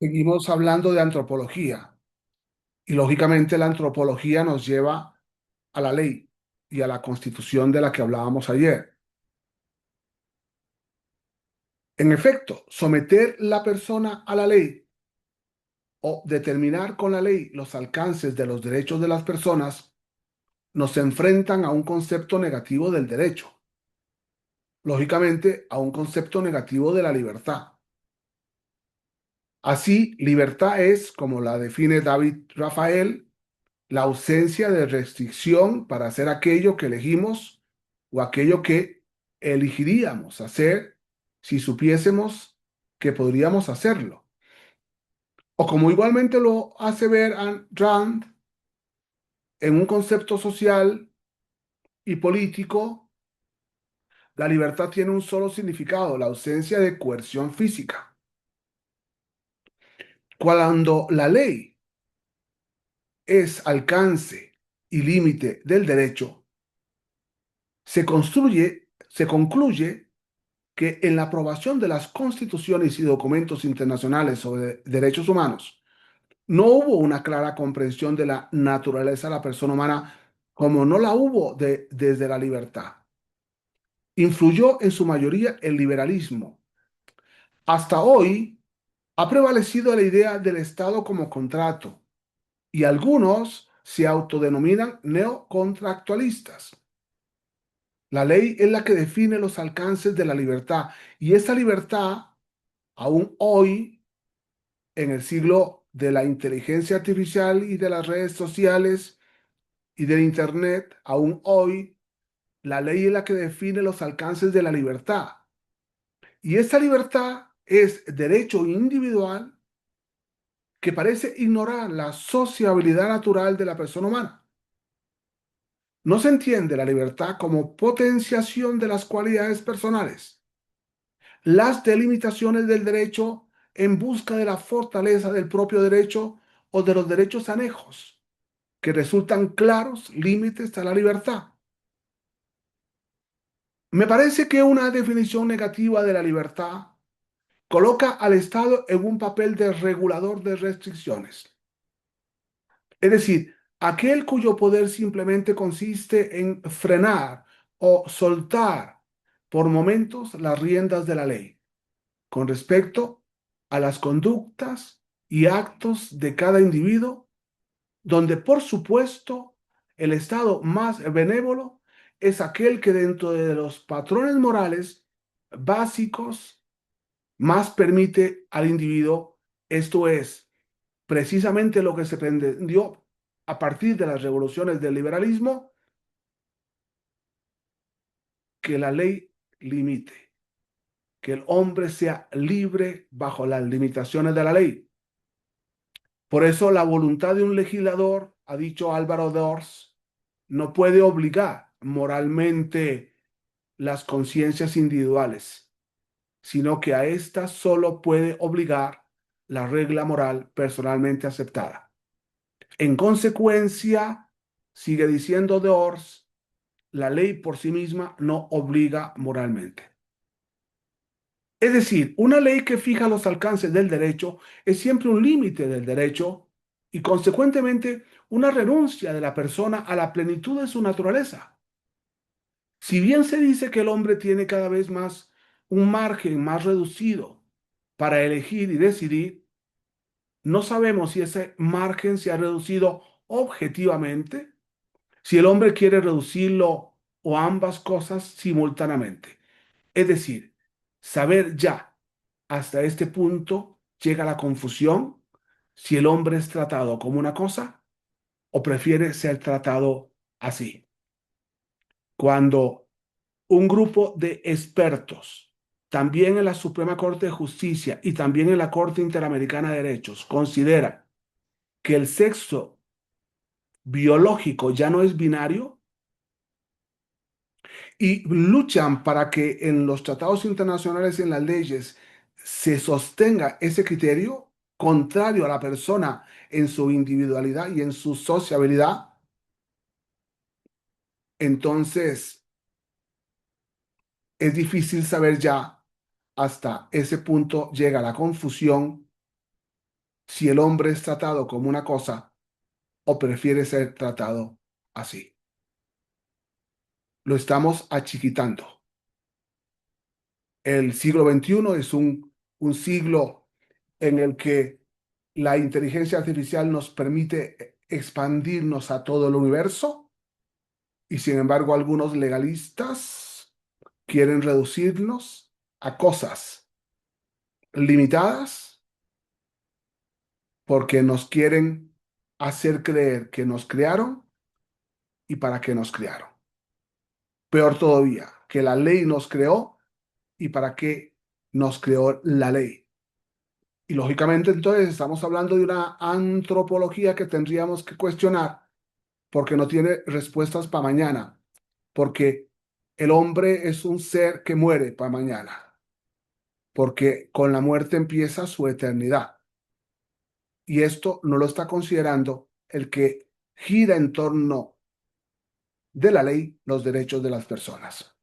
Seguimos hablando de antropología y lógicamente la antropología nos lleva a la ley y a la constitución de la que hablábamos ayer. En efecto, someter la persona a la ley o determinar con la ley los alcances de los derechos de las personas nos enfrentan a un concepto negativo del derecho, lógicamente a un concepto negativo de la libertad. Así, libertad es, como la define David Rafael, la ausencia de restricción para hacer aquello que elegimos o aquello que elegiríamos hacer si supiésemos que podríamos hacerlo. O como igualmente lo hace ver Ayn Rand en un concepto social y político, la libertad tiene un solo significado, la ausencia de coerción física. Cuando la ley es alcance y límite del derecho, se concluye que en la aprobación de las constituciones y documentos internacionales sobre derechos humanos no hubo una clara comprensión de la naturaleza de la persona humana como no la hubo desde la libertad. Influyó en su mayoría el liberalismo. Hasta hoy ha prevalecido la idea del Estado como contrato y algunos se autodenominan neocontractualistas. La ley es la que define los alcances de la libertad y esa libertad, aún hoy, en el siglo de la inteligencia artificial y de las redes sociales y del Internet, aún hoy, la ley es la que define los alcances de la libertad. Y esa libertad es derecho individual que parece ignorar la sociabilidad natural de la persona humana. No se entiende la libertad como potenciación de las cualidades personales, las delimitaciones del derecho en busca de la fortaleza del propio derecho o de los derechos anejos que resultan claros límites a la libertad. Me parece que una definición negativa de la libertad coloca al Estado en un papel de regulador de restricciones. Es decir, aquel cuyo poder simplemente consiste en frenar o soltar por momentos las riendas de la ley con respecto a las conductas y actos de cada individuo, donde por supuesto el estado más benévolo es aquel que dentro de los patrones morales básicos más permite al individuo, esto es precisamente lo que se pretendió a partir de las revoluciones del liberalismo, que la ley limite, que el hombre sea libre bajo las limitaciones de la ley. Por eso la voluntad de un legislador, ha dicho Álvaro Dors, no puede obligar moralmente las conciencias individuales, sino que a éstas solo puede obligar la regla moral personalmente aceptada. En consecuencia, sigue diciendo Dors, la ley por sí misma no obliga moralmente. Es decir, una ley que fija los alcances del derecho es siempre un límite del derecho y consecuentemente una renuncia de la persona a la plenitud de su naturaleza. Si bien se dice que el hombre tiene cada vez más un margen más reducido para elegir y decidir, no sabemos si ese margen se ha reducido objetivamente, si el hombre quiere reducirlo o ambas cosas simultáneamente. Es decir, saber ya hasta este punto llega la confusión si el hombre es tratado como una cosa o prefiere ser tratado así. Cuando un grupo de expertos, también en la Suprema Corte de Justicia y también en la Corte Interamericana de Derechos, considera que el sexo biológico ya no es binario y luchan para que en los tratados internacionales y en las leyes se sostenga ese criterio contrario a la persona en su individualidad y en su sociabilidad, entonces es difícil saber ya hasta ese punto llega la confusión si el hombre es tratado como una cosa o prefiere ser tratado así. Lo estamos achiquitando. El siglo XXI es un siglo en el que la inteligencia artificial nos permite expandirnos a todo el universo y sin embargo algunos legalistas quieren reducirnos a cosas limitadas porque nos quieren hacer creer que nos crearon y para qué nos crearon. Peor todavía, que la ley nos creó y para qué nos creó la ley. Y lógicamente entonces estamos hablando de una antropología que tendríamos que cuestionar porque no tiene respuestas para mañana, porque el hombre es un ser que muere para mañana, porque con la muerte empieza su eternidad. Y esto no lo está considerando el que gira en torno de la ley los derechos de las personas.